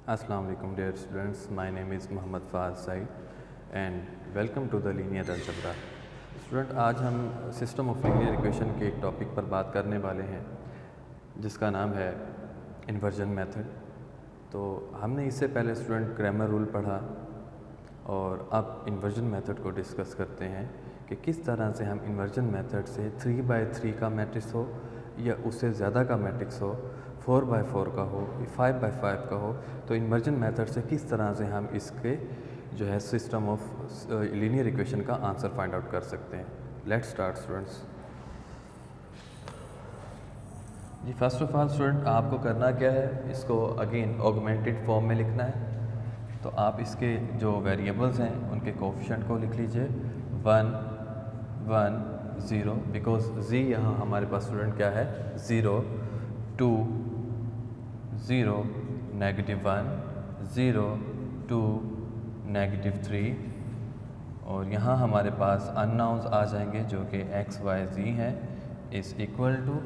Assalamu alaikum dear students, my name is Mohammad Faz Said and welcome to the linear algebra. Student आज हम system of linear equation के एक topic पर बात करने वाले हैं जिसका नाम है इन्वर्जन मेथड। तो हमने इससे पहले स्टूडेंट क्रैमर रूल पढ़ा और अब इन्वर्जन मेथड को डिस्कस करते हैं कि किस तरह से हम इन्वर्जन मेथड से 3×3 का मैट्रिक्स हो या उससे ज़्यादा का मैट्रिक्स हो, 4×4 का हो, 5×5 का हो, तो इन्वर्जन मेथड से किस तरह से हम इसके जो है सिस्टम ऑफ लीनियर इक्वेशन का आंसर फाइंड आउट कर सकते हैं। Let's start students. जी फर्स्ट ऑफ ऑल स्टूडेंट आपको करना क्या है, इसको अगेन ऑगमेंटेड फॉर्म में लिखना है। तो आप इसके जो वेरिएबल्स हैं उनके कोफिशिएंट को लिख लीजिए 1 1 0, बिकॉज z यहाँ हमारे पास स्टूडेंट क्या है 0 2 0 -1 0 2 -3 और यहाँ हमारे पास अननोन्स आ जाएंगे जो कि x y z हैं इज़ इक्वल टू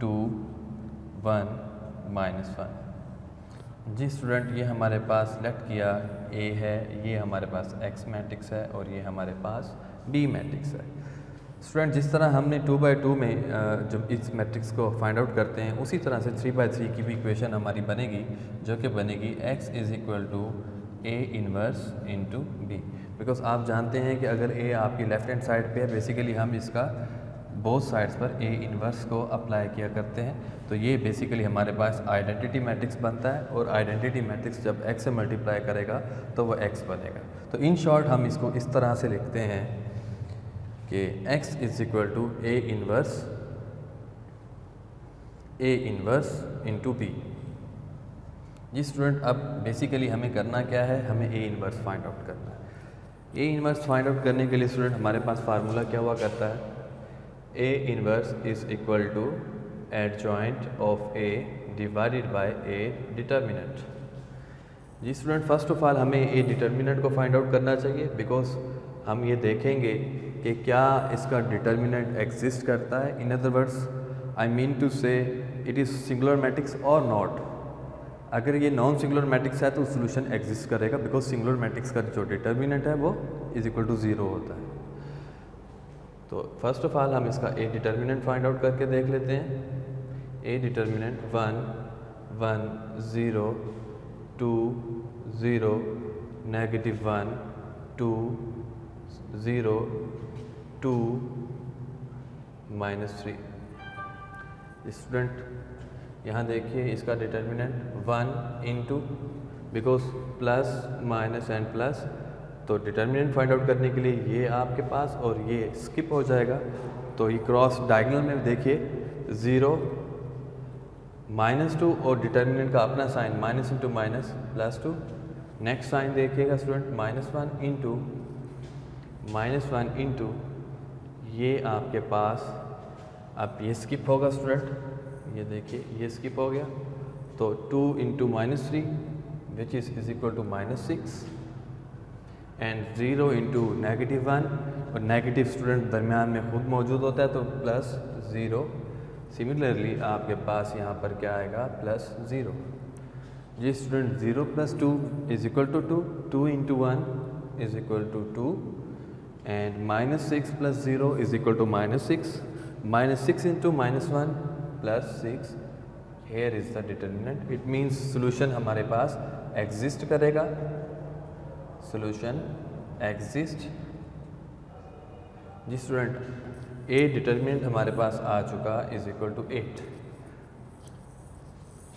2 1 -1। जी स्टूडेंट ये हमारे पास सेलेक्ट किया A है, ये हमारे पास x मैट्रिक्स है और ये हमारे पास B मैट्रिक्स है। स्टूडेंट जिस तरह हमने 2×2 में जब इस मैट्रिक्स को फाइंड आउट करते हैं उसी तरह से 3×3 की भी इक्वेशन हमारी बनेगी जो कि बनेगी x is equal to A inverse into B। Because आप जानते हैं कि अगर A आपकी लेफ़्ट हैंड साइड पे है, बेसिकली हम इसका बोथ साइड्स पर A इन्वर्स को अप्लाई किया करते हैं। तो ये बेसिकली हमारे पास आइडेंटिटी मैट्रिक्स बनता है और आइडेंटिटी मैट्रिक्स जब x से मल्टीप्लाई करेगा तो वो x बनेगा। तो इन शॉर्ट हम इसको इस तरह से लिखते हैं कि x is equal to A inverse into B। जी स्टूडेंट अब बेसिकली हमें करना क्या है, हमें A इन्वर्स फाइंड आउट करना है। A इन्वर्स फाइंड आउट करने के लिए स्टूडेंट हमारे पास फार्मूला क्या हुआ करता है, A inverse is equal to adjoint of A divided by A determinant. जी स्टूडेंट फर्स्ट ऑफ ऑल हमें A डिटर्मिनेंट को फाइंड आउट करना चाहिए, बिकॉज हम ये देखेंगे कि क्या इसका डिटर्मिनेंट एग्जिस्ट करता है। In other words I mean to say it is singular matrix और नॉट। अगर ये नॉन सिंगुलर मैट्रिक्स है तो सोल्यूशन एग्जिस्ट करेगा, बिकॉज सिंगुलर मैट्रिक्स का जो डिटर्मिनेंट है वो इज़ इक्वल टू 0 होता है। तो फर्स्ट ऑफ ऑल हम इसका A डिटर्मिनेंट फाइंड आउट करके देख लेते हैं। A determinant 1 1 0 2 0 -1 2 0 2 -3। स्टूडेंट यहाँ देखिए इसका determinant 1 into, because plus minus and plus, तो डिटर्मिनेंट फाइंड आउट करने के लिए ये आपके पास और ये स्किप हो जाएगा। तो ये क्रॉस डायगोनल में देखिए 0 -2 और डिटर्मिनेंट का अपना sign minus into minus +2। Next sign देखिएगा स्टूडेंट -1 इंटू ये आपके पास अब ये स्किप होगा स्टूडेंट, ये देखिए ये स्किप हो गया। तो 2 into -3 which is equal to -6 and 0 into -1 और नेगेटिव स्टूडेंट दरमियान में खुद मौजूद होता है तो +0। सिमिलरली आपके पास यहाँ पर क्या आएगा +0। जी student 0 + 2 is equal to 2, 2 into 1 is equal to 2 and -6 + 0 is equal to -6, -6 into -1 +6। Here is the determinant. It means solution हमारे पास एग्जिस्ट करेगा, सोल्यूशन एग्जिस्ट। जी स्टूडेंट A डिटर्मिनेंट हमारे पास आ चुका इज़ इक्वल टू 8।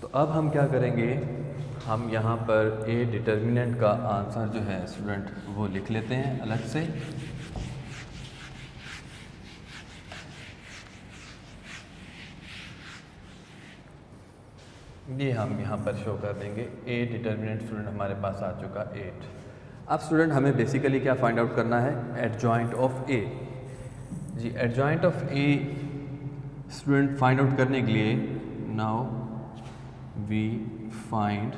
तो अब हम क्या करेंगे, हम यहाँ पर A डिटर्मिनेंट का आंसर जो है स्टूडेंट वो लिख लेते हैं अलग से। ये हम यहाँ पर शो कर देंगे A डिटर्मिनेंट स्टूडेंट हमारे पास आ चुका 8। अब स्टूडेंट हमें बेसिकली क्या फाइंड आउट करना है, एडजॉइंट ऑफ A। जी adjoint of A student find out करने के लिए now we find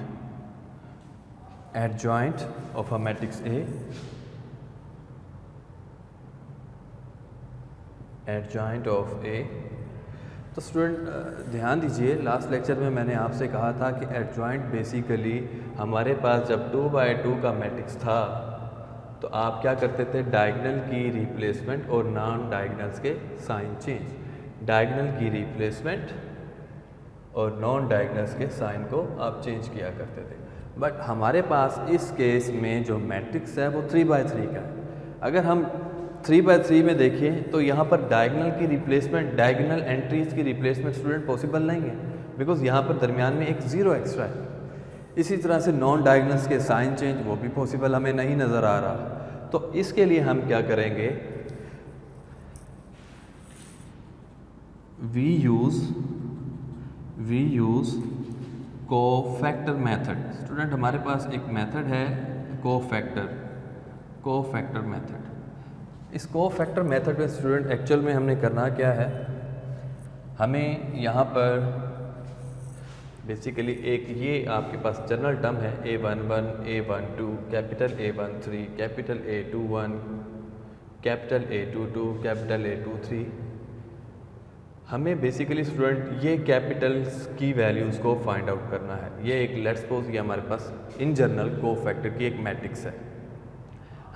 adjoint of a matrix A, adjoint of A तो स्टूडेंट ध्यान दीजिए, लास्ट लेक्चर में मैंने आपसे कहा था कि एडजॉइंट बेसिकली हमारे पास जब 2/2 का मैट्रिक्स था तो आप क्या करते थे, डायगोनल की रिप्लेसमेंट और नॉन डायगोनल्स के साइन चेंज, डायगोनल की रिप्लेसमेंट और नॉन डायगोनल्स के साइन को आप चेंज किया करते थे। बट हमारे पास इस केस में जो मैट्रिक्स है वो 3/3 का है। अगर हम 3/3 में देखें तो यहाँ पर डायगोनल की रिप्लेसमेंट, डायगोनल एंट्रीज की रिप्लेसमेंट स्टूडेंट पॉसिबल नहीं है, बिकॉज यहाँ पर दरमियान में एक 0 एक्स्ट्रा है। इसी तरह से नॉन डायगोनल्स के साइन चेंज वो भी पॉसिबल हमें नहीं नज़र आ रहा। तो इसके लिए हम क्या करेंगे, we use cofactor method. Student हमारे पास एक मेथड है कोफैक्टर मेथड। इस कोफैक्टर मेथड में स्टूडेंट एक्चुअल में हमने करना क्या है, हमें यहाँ पर बेसिकली एक ये आपके पास जनरल टर्म है A11, A12, capital A13, capital A21, capital A22, capital A23। हमें बेसिकली स्टूडेंट ये कैपिटल्स की वैल्यूज़ को फाइंड आउट करना है। ये एक लेट्स सपोज ये हमारे पास इन जनरल कोफैक्टर की एक मैट्रिक्स है।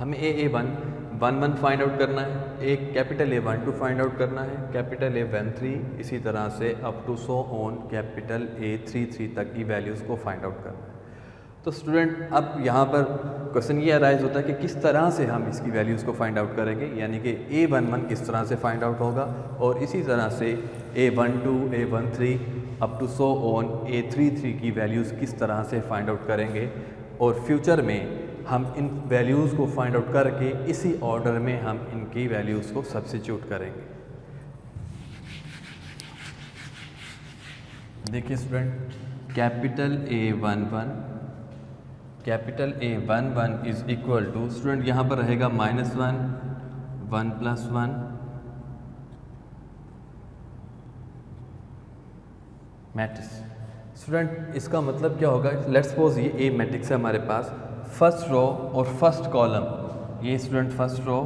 हमें A11 फाइंड आउट करना है, एक कैपिटल A12 फाइंड आउट करना है, कैपिटल A13, इसी तरह से up to so on capital A33 तक की वैल्यूज़ को फाइंड आउट करना है। तो स्टूडेंट अब यहाँ पर क्वेश्चन ये अराइज होता है कि किस तरह से हम इसकी वैल्यूज़ को फाइंड आउट करेंगे, यानी कि A11 किस तरह से फाइंड आउट होगा और इसी तरह से A12, A13 up to so on A33 की वैल्यूज़ किस तरह से फाइंड आउट करेंगे और फ्यूचर में हम इन वैल्यूज़ को फाइंड आउट करके इसी ऑर्डर में हम इनकी वैल्यूज़ को सब्स्टिट्यूट करेंगे। देखिए student, capital A11 is equal to student यहाँ पर रहेगा -1, 1 + 1 मैट्रिक्स। स्टूडेंट इसका मतलब क्या होगा, लेट्स सपोज ये A मैट्रिक्स है हमारे पास, फर्स्ट रो और फर्स्ट कॉलम, ये स्टूडेंट फर्स्ट रो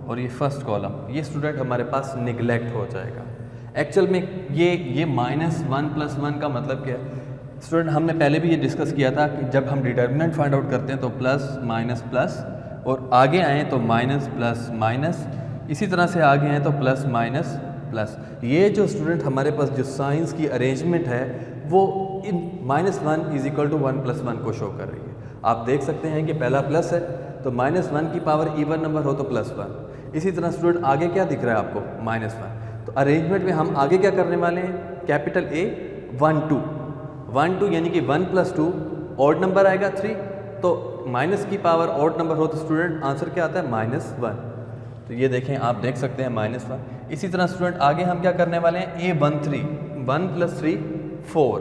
और ये फर्स्ट कॉलम, ये स्टूडेंट हमारे पास निगलेक्ट हो जाएगा। एक्चुअल में ये -1 + 1 का मतलब क्या है स्टूडेंट, हमने पहले भी ये डिस्कस किया था कि जब हम डिटर्मिनेंट फाइंड आउट करते हैं तो प्लस माइनस प्लस और आगे आएँ तो माइनस प्लस माइनस, इसी तरह से आगे आएँ तो प्लस माइनस प्लस। ये जो स्टूडेंट हमारे पास जो साइंस की अरेंजमेंट है वो इन -1 = 1 + 1 को शो कर रही है। आप देख सकते हैं कि पहला प्लस है तो -1 की पावर इवन नंबर हो तो +1। इसी तरह स्टूडेंट आगे क्या दिख रहा है आपको, -1। तो अरेंजमेंट में हम आगे क्या करने वाले हैं, कैपिटल A12 यानी कि 1 + 2 ऑड नंबर आएगा 3, तो माइनस की पावर ऑड नंबर हो तो स्टूडेंट आंसर क्या आता है -1। तो ये देखें, आप देख सकते हैं -1। इसी तरह स्टूडेंट आगे हम क्या करने वाले हैं, A13 1 + 3 4,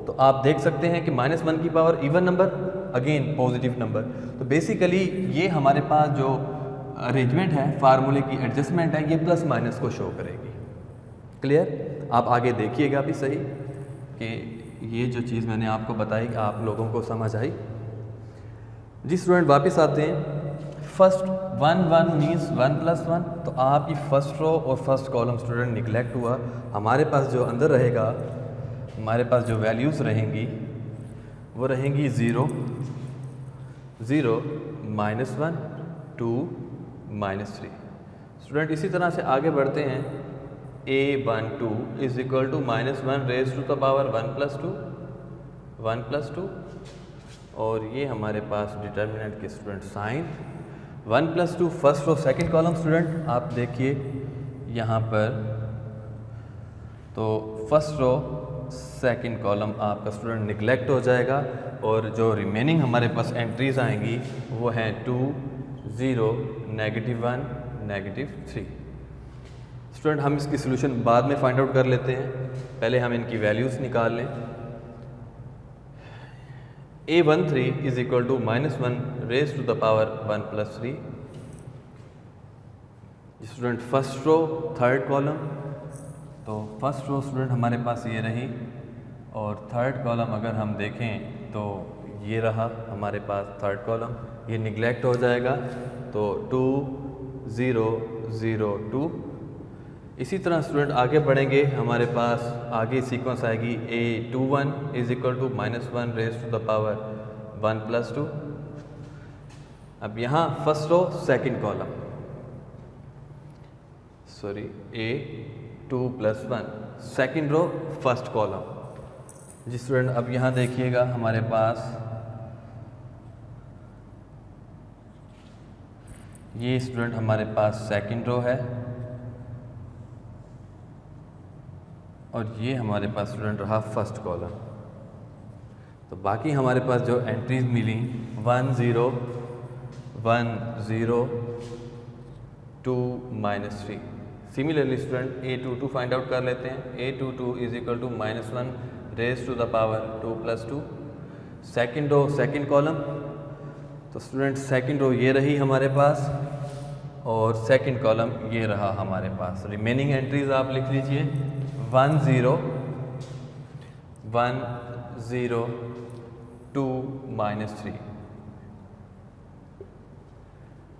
तो आप देख सकते हैं कि -1 की power even number, again positive number. तो बेसिकली ये हमारे पास जो अरेंजमेंट है, फार्मूले की एडजस्टमेंट है, ये प्लस माइनस को शो करेगी। क्लियर? आप आगे देखिएगा भी सही कि ये जो चीज़ मैंने आपको बताई आप लोगों को समझ आई। जी स्टूडेंट वापस आते हैं, फर्स्ट 1 मीन्स 1 + 1, तो आपकी फर्स्ट रो और फर्स्ट कॉलम स्टूडेंट निगलेक्ट हुआ। हमारे पास जो अंदर रहेगा, हमारे पास जो वैल्यूज़ रहेंगी वो रहेंगी 0, -1, 2, -3। स्टूडेंट इसी तरह से आगे बढ़ते हैं, A12 = -1 raised to the power 1 + 2 और ये हमारे पास डिटर्मिनेंट के student sign 1 + 2 first row second column. Student आप देखिए यहाँ पर, तो फर्स्ट रो सेकंड कॉलम आपका स्टूडेंट निगलेक्ट हो जाएगा और जो रिमेनिंग हमारे पास एंट्रीज आएंगी वो हैं 2, 0, -1, -3। स्टूडेंट हम इसकी सोल्यूशन बाद में फाइंड आउट कर लेते हैं, पहले हम इनकी वैल्यूज़ निकाल लें। A13 = -1 raised to the power 1 + 3। Student first row third column, तो फर्स्ट रो स्टूडेंट हमारे पास ये रही और थर्ड कॉलम अगर हम देखें तो ये रहा हमारे पास थर्ड कॉलम, ये निगलेक्ट हो जाएगा तो 2, 0, 0, 2। इसी तरह स्टूडेंट आगे बढ़ेंगे, हमारे पास आगे सीक्वेंस आएगी A21 is equal to -1 raise to the power 1 + 2। अब यहाँ first row second column, sorry A2 + 1 second row first column. जी स्टूडेंट अब यहाँ देखिएगा हमारे पास ये स्टूडेंट हमारे पास सेकंड रो है और ये हमारे पास स्टूडेंट रहा फर्स्ट कॉलम। तो बाकी हमारे पास जो एंट्रीज मिली 1 0 1 0 2 -3। Similarly student A22 find out कर लेते हैं। A22 is equal to -1 raise to the power 2 + 2 second row second column. तो स्टूडेंट सेकंड रो ये रही हमारे पास और सेकंड कॉलम ये रहा हमारे पास। रिमेनिंग एंट्रीज आप लिख लीजिए 1 0 1 0 2 -3।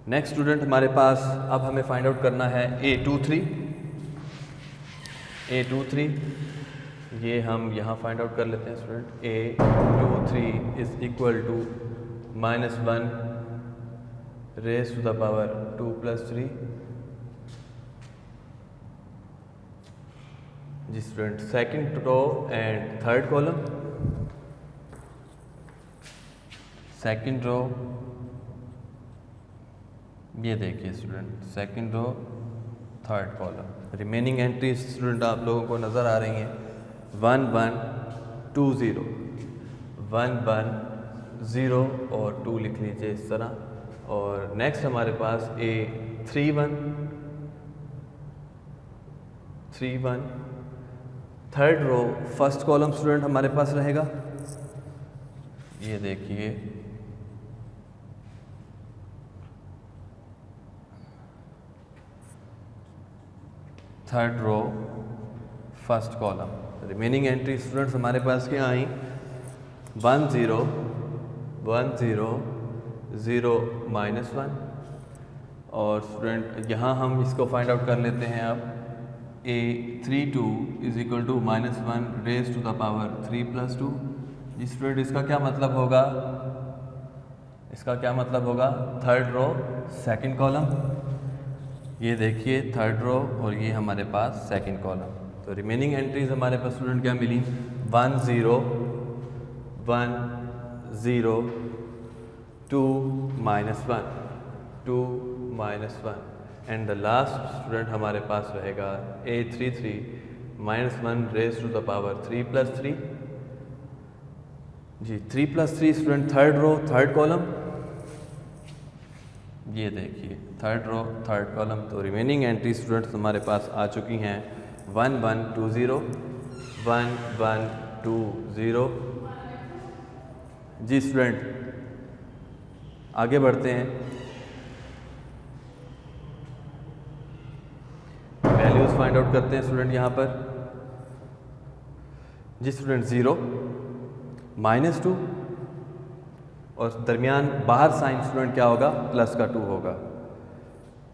नेक्स्ट स्टूडेंट हमारे पास अब हमें फाइंड आउट करना है A23। ये हम यहाँ फाइंड आउट कर लेते हैं student. A23 is equal to -1 raise to the power 2 + 3। जी student second row and third column, second row ये देखिए student second row third column. Remaining entry student आप लोगों को नज़र आ रही हैं 1 1 2 0 1 1 0 और 2 लिख लीजिए इस तरह। और नेक्स्ट हमारे पास A31 3 1 third row first column student हमारे पास रहेगा। ये देखिए third row first column. Remaining entry students हमारे पास क्या आई 1 0 1 0 0 -1। और स्टूडेंट यहाँ हम इसको फाइंड आउट कर लेते हैं। अब A32 is equal to -1 raise to the power 3 + 2। जी स्टूडेंट इसका क्या मतलब होगा, इसका क्या मतलब होगा थर्ड रो सेकंड कॉलम। ये देखिए थर्ड रो और ये हमारे पास सेकंड कॉलम। तो रिमेनिंग एंट्रीज हमारे पास स्टूडेंट क्या मिली 1 0 1 0 2 -1 2 -1 एंड द लास्ट स्टूडेंट हमारे पास रहेगा A33 -1 raise to the power 3 + 3। जी 3 + 3 student third row third column. ये देखिए थर्ड रो थर्ड कॉलम। तो रिमेनिंग एंट्री स्टूडेंट्स हमारे पास आ चुकी हैं 1 1 2 0 1 1 2 0। जी स्टूडेंट आगे बढ़ते हैं, वैल्यूज फाइंड आउट करते हैं स्टूडेंट यहाँ पर। जी स्टूडेंट 0 -2 और दरमियान बाहर साइन स्टूडेंट क्या होगा प्लस का 2 होगा।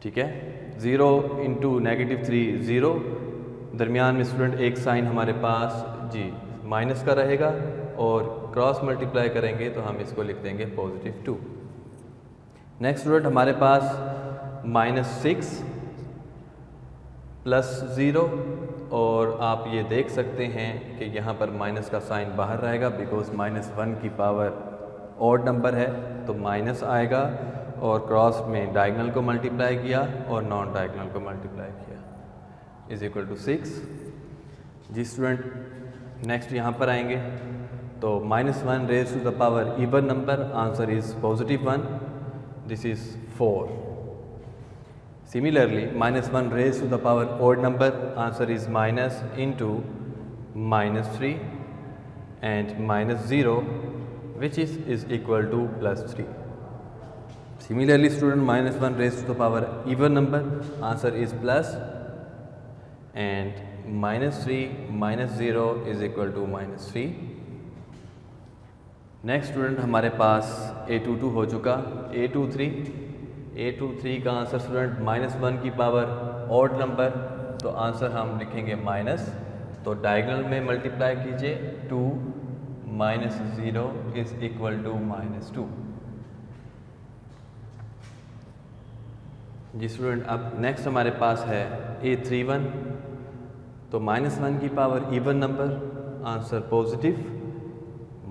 ठीक है 0 × -3 0, दरमियान में स्टूडेंट एक साइन हमारे पास जी माइनस का रहेगा और क्रॉस मल्टीप्लाई करेंगे तो हम इसको लिख देंगे +2। नेक्स्ट स्टूडेंट हमारे पास -6 + 0 और आप ये देख सकते हैं कि यहाँ पर माइनस का साइन बाहर रहेगा बिकॉज -1 की पावर ऑड नंबर है तो माइनस आएगा और क्रॉस में डायगोनल को मल्टीप्लाई किया और नॉन डायगोनल को मल्टीप्लाई किया इज इक्वल टू 6। जी स्टूडेंट नेक्स्ट यहाँ पर आएंगे तो -1 raise to the power even number, answer is +1, this is 4। Similarly -1 raise to the power odd number, answer is -, -3 and -0 which is equal to +3. Similarly student -1 raised to the power even number, answer is plus, and -3 -0 is equal to -3. Next student हमारे पास A22 हो चुका। A23 का answer student -1 की power odd number, तो answer हम लिखेंगे minus, तो diagonal में मल्टीप्लाई कीजिए 2 माइनस 0 इज इक्वल टू -2। जी स्टूडेंट, अब नेक्स्ट हमारे पास है A31, तो -1 की power even number, answer positive,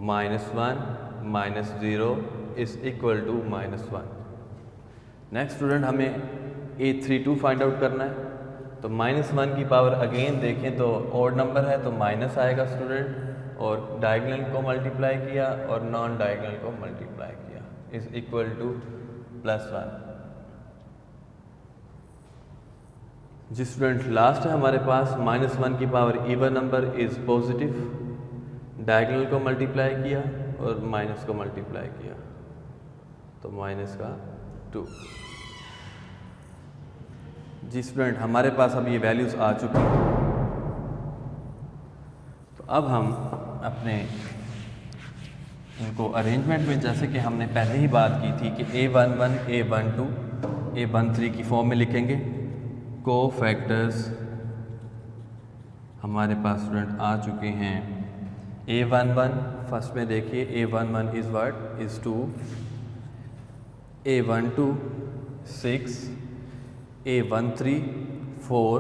-1 -0 is equal to -1। Next student हमें A32 फाइंड आउट करना है, तो -1 की पावर अगेन देखें तो ऑड नंबर है तो माइनस आएगा स्टूडेंट, और डायगोनल को मल्टीप्लाई किया और नॉन डायगोनल को मल्टीप्लाई किया इज इक्वल टू +1। जी स्टूडेंट, लास्ट है हमारे पास -1 की power even number is positive, diagonal को मल्टीप्लाई किया और माइनस को मल्टीप्लाई किया तो -2। जी स्टूडेंट, हमारे पास अब ये वैल्यूज़ आ चुकी हैं, तो अब हम अपने इनको अरेंजमेंट में, जैसे कि हमने पहले ही बात की थी कि A11, A12, A13 की फॉर्म में लिखेंगे। को फैक्टर्स हमारे पास स्टूडेंट आ चुके हैं। A11 फर्स्ट में देखिए, A11 is what is 2, A12 6, A13 4,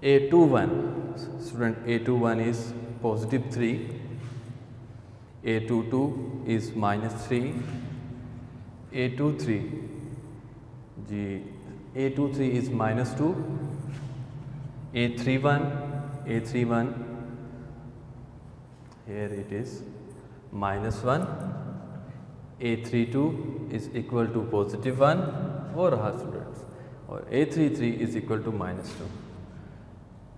A21 student A21 is positive 3, A22 is -3, A23 जी A23 is -2, A31 here it is -1, A32 is equal to +1 हो रहा स्टूडेंट्स, और A33 is equal to -2।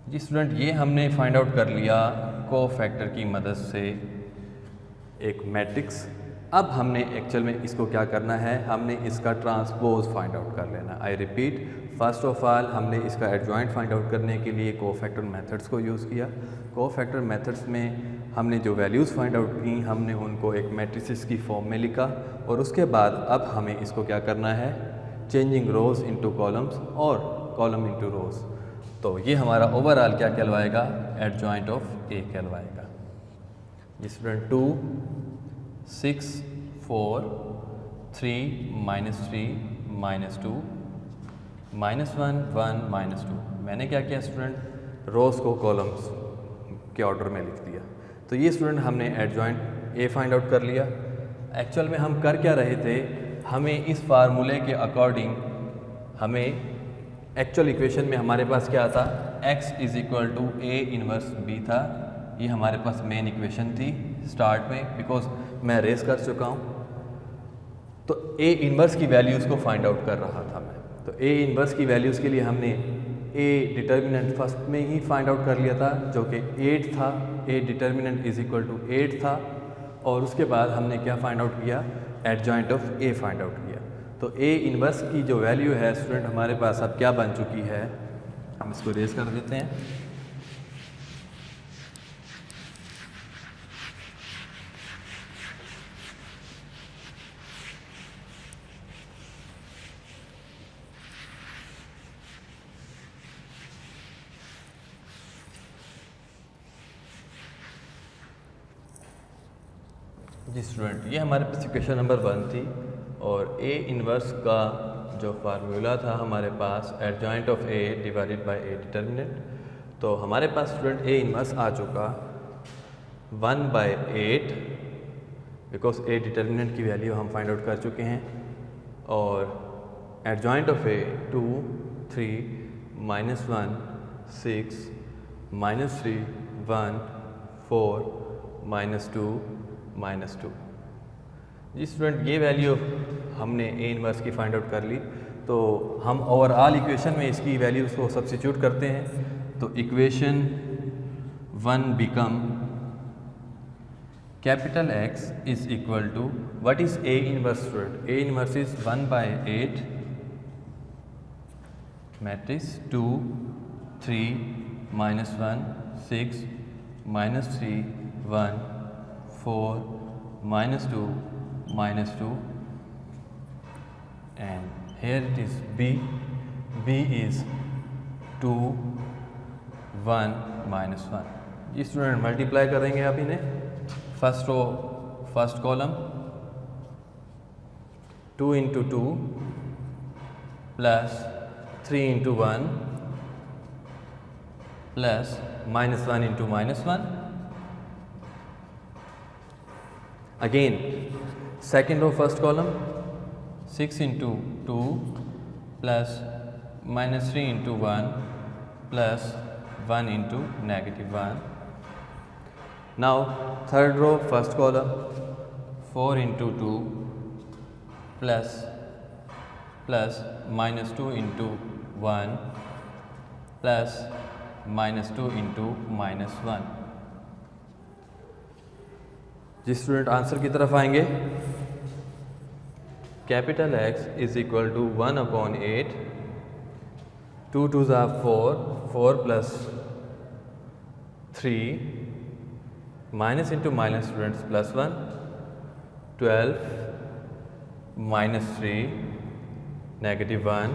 जी student, ये हमने find out कर लिया को फैक्टर की मदद से एक मैट्रिक्स। अब हमने एक्चुअल में इसको क्या करना है, हमने इसका ट्रांसपोज फाइंड आउट कर लेना। I repeat, first of all हमने इसका एडजॉइंट फाइंड आउट करने के लिए कोफैक्टर मेथड्स को यूज़ किया। कोफैक्टर मेथड्स में हमने जो वैल्यूज़ फाइंड आउट की, हमने उनको एक मैट्रिसेस की फॉर्म में लिखा, और उसके बाद अब हमें इसको क्या करना है, चेंजिंग रोज़ इनटू कॉलम्स और कॉलम इनटू रोज़। तो ये हमारा ओवरऑल क्या कहलवाएगा, एडजॉइंट ऑफ ए कहलवाएगा। स्टूडेंट 2 6 4 3 -3 -2 -1 1 -2। मैंने क्या किया स्टूडेंट, रोज़ को कॉलम्स के ऑर्डर में लिख दिया। तो ये स्टूडेंट हमने एडजॉइंट ए फाइंड आउट कर लिया। एक्चुअल में हम कर क्या रहे थे, हमें इस फार्मूले के अकॉर्डिंग हमें एक्चुअल इक्वेशन में हमारे पास क्या था, x is equal to A inverse B था। ये हमारे पास मेन इक्वेशन थी स्टार्ट में, बिकॉज मैं रेस कर चुका हूँ। तो A इनवर्स की वैल्यूज़ को फाइंड आउट कर रहा था मैं। तो A इनवर्स की वैल्यूज़ के लिए हमने A डिटर्मिनेंट फर्स्ट में ही फाइंड आउट कर लिया था, जो कि 8 था। A determinant is equal to 8 था, और उसके बाद हमने क्या फाइंड आउट किया, adjoint of A find out किया। तो A इनवर्स की जो वैल्यू है स्टूडेंट हमारे पास अब क्या बन चुकी है, हम इसको रेस कर देते हैं। जी स्टूडेंट, ये हमारे पास इक्वेशन नंबर 1 थी, और A इनवर्स का जो फार्मूला था हमारे पास, adjoint of A divided by A determinant. तो हमारे पास स्टूडेंट A इनवर्स आ चुका 1/8, बिकॉज A डिटर्मिनेंट की वैल्यू हम फाइंड आउट कर चुके हैं, और एडजॉइंट ऑफ A 2 3 -1 6 -3 1 4 -2 -2। जी स्टूडेंट, ये वैल्यू हमने A इनवर्स की फाइंड आउट कर ली। तो हम ओवरऑल इक्वेशन में इसकी वैल्यूज़ को सब्स्टिट्यूट करते हैं। तो equation 1 become capital X is equal to what is A inverse student, A inverse is 1/8 matrix 2 3 -1 6 -3 1 4 -2 -2, and here it is B is 2 1 minus 1। ये स्टूडेंट मल्टीप्लाई करेंगे आप इन्हें, first row first column 2 into 2 plus 3 into 1 plus minus 1 into minus 1। Again second row first column 6 into 2 plus minus 3 into 1 plus 1 into negative 1। Now third row first column 4 into 2 plus minus 2 into 1 plus minus 2 into minus 1। जिस student answer की तरफ आएंगे, capital X is equal to 1/8, 2 2 ज़ा 4, 4 plus 3 minus into minus students plus 1, 12 minus 3 negative 1,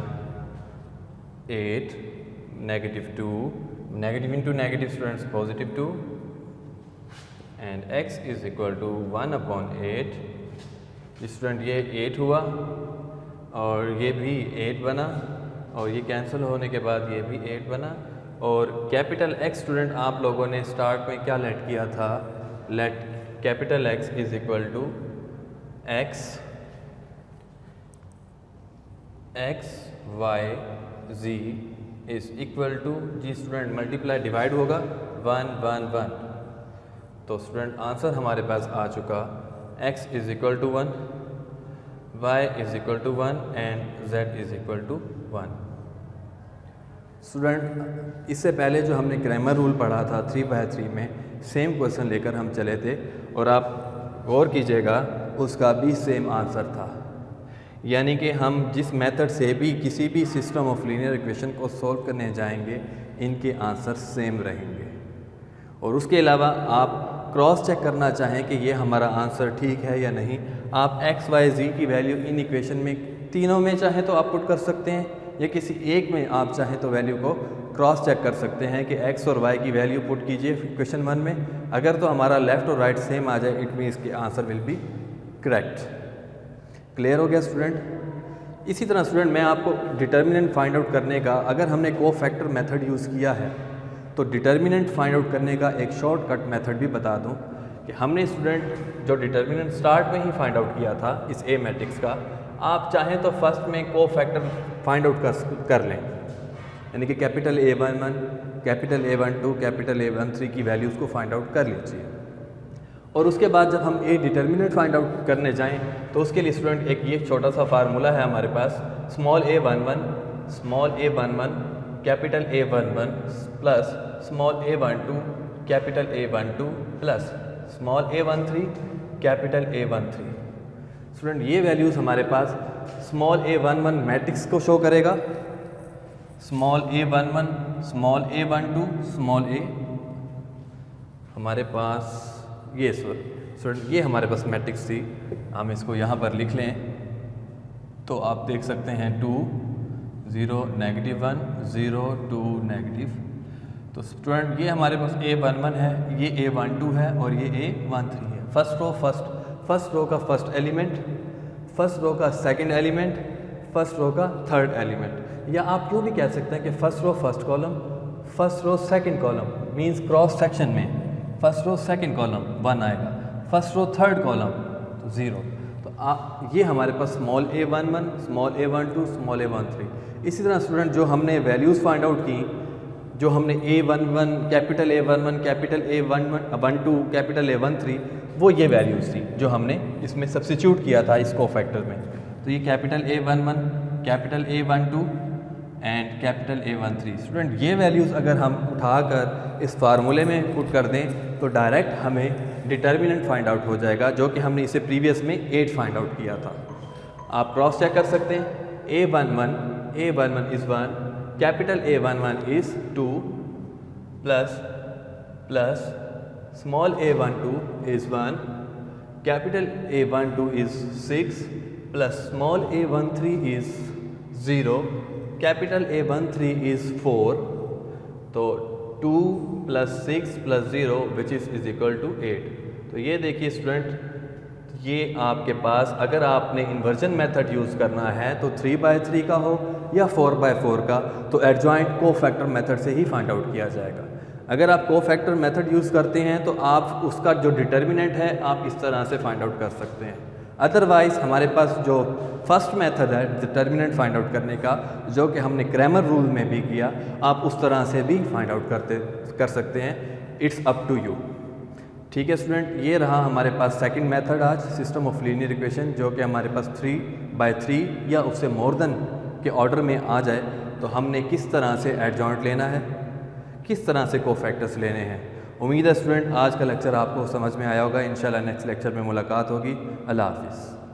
8 negative 2, negative into negative students positive 2 and x is equal to 1/8। Student ये 8 हुआ और ये भी 8 बना और ये कैंसिल होने के बाद ये भी 8 बना। और कैपिटल X स्टूडेंट आप लोगों ने स्टार्ट में क्या लेट किया था, let capital X is equal to x y z is equal to, जी स्टूडेंट मल्टीप्लाई डिवाइड होगा 1 1 1। तो स्टूडेंट आंसर हमारे पास आ चुका, x is equal to 1, y is equal to 1 and z is equal to 1। Student इससे पहले जो हमने ग्रामर रूल पढ़ा था 3/3 में, सेम क्वेश्चन लेकर हम चले थे और आप गौर कीजिएगा उसका भी सेम आंसर था। यानी कि हम जिस मेथड से भी किसी भी सिस्टम ऑफ लीनियर इक्वेशन को सॉल्व करने जाएंगे, इनके आंसर सेम रहेंगे। और उसके अलावा आप क्रॉस चेक करना चाहें कि ये हमारा आंसर ठीक है या नहीं, आप x y z की वैल्यू इन इक्वेशन में तीनों में चाहें तो आप पुट कर सकते हैं, या किसी एक में आप चाहें तो वैल्यू को क्रॉस चेक कर सकते हैं कि x और y की वैल्यू पुट कीजिए इक्वेशन 1 में। अगर तो हमारा लेफ़्ट और राइट सेम आ जाए, इट मीन्स कि answer will be correct. Clear हो गया स्टूडेंट? इसी तरह स्टूडेंट मैं आपको डिटर्मिनेंट फाइंड आउट करने का, अगर हमने कोफैक्टर मेथड यूज़ किया है तो डिटर्मिनेंट फाइंड आउट करने का एक शॉर्टकट मेथड भी बता दूं कि हमने स्टूडेंट जो डिटर्मिनेंट स्टार्ट में ही फाइंड आउट किया था इस ए मैट्रिक्स का, आप चाहें तो फर्स्ट में कोफैक्टर फाइंड आउट कर लें, यानी कि capital A11, capital A12, capital A13 की वैल्यूज़ को फाइंड आउट कर लीजिए। और उसके बाद जब हम ए डिटर्मिनेंट फाइंड आउट करने जाएं तो उसके लिए स्टूडेंट एक ये छोटा सा फार्मूला है हमारे पास, small a11 capital A11 plus small a12 capital A12 plus small a13 capital A13। Student ये वैल्यूज़ हमारे पास स्मॉल a11 मैट्रिक्स को शो करेगा, small a11 small a12 small a, हमारे पास ये स्टूडेंट ये हमारे पास मैट्रिक्स थी। हम इसको यहाँ पर लिख लें तो आप देख सकते हैं 2 0 -1 0 2 नेगेटिव। तो स्टूडेंट ये हमारे पास A11 है, ये A12 है और ये A13 है। फर्स्ट रो का फर्स्ट एलिमेंट, फर्स्ट रो का सेकंड एलिमेंट, फर्स्ट रो का थर्ड एलिमेंट, या आप यूँ भी कह सकते हैं कि first row first column, first row second column, means cross section में फर्स्ट रो सेकंड कॉलम 1 आएगा, फर्स्ट रो थर्ड कॉलम तो 0। तो ये हमारे पास small a11 small a12 small a13। इसी तरह स्टूडेंट जो हमने वैल्यूज़ फाइंड आउट की, जो हमने A11 capital A11 capital A12 capital A13, वो ये वैल्यूज़ थी जो हमने इसमें सब्स्टिट्यूट किया था इस कोफैक्टर में। तो ये capital A11 capital A12 and capital A13। Student ये वैल्यूज़ अगर हम उठाकर इस फार्मूले में पुट कर दें तो डायरेक्ट हमें डिटर्मिनेंट फाइंड आउट हो जाएगा, जो कि हमने इसे प्रीवियस में 8 फाइंड आउट किया था। आप क्रॉस चेक कर सकते हैं, A11 is 1, capital A11 is 2 plus small a12 is 1, capital A12 is 6 plus small a13 is 0, capital A13 is 4 तो 2 + 6 + 0 विच इज़ इक्वल टू 8। तो ये देखिए स्टूडेंट, ये आपके पास अगर आपने इन्वर्जन मेथड यूज़ करना है तो 3/3 का हो या 4/4 का, तो एडजॉइंट कोफैक्टर मेथड से ही फाइंड आउट किया जाएगा। अगर आप कोफैक्टर मेथड यूज़ करते हैं तो आप उसका जो डिटर्मिनेंट है आप इस तरह से फाइंड आउट कर सकते हैं। अदरवाइज़ हमारे पास जो फर्स्ट मेथड है डिटर्मिनेंट फाइंड आउट करने का, जो कि हमने क्रैमर रूल में भी किया, आप उस तरह से भी फाइंड आउट कर सकते हैं। It's up to you. ठीक है स्टूडेंट, ये रहा हमारे पास सेकंड मेथड आज, सिस्टम ऑफ लीनियर इक्वेशन, जो कि हमारे पास 3/3 या उससे मोर देन के ऑर्डर में आ जाए तो हमने किस तरह से एडजॉइंट लेना है, किस तरह से कोफैक्टर्स लेने हैं। उम्मीद है स्टूडेंट आज का लेक्चर आपको समझ में आया होगा। इंशाल्लाह नेक्स्ट लेक्चर में मुलाकात होगी। अल्लाह हाफिज़।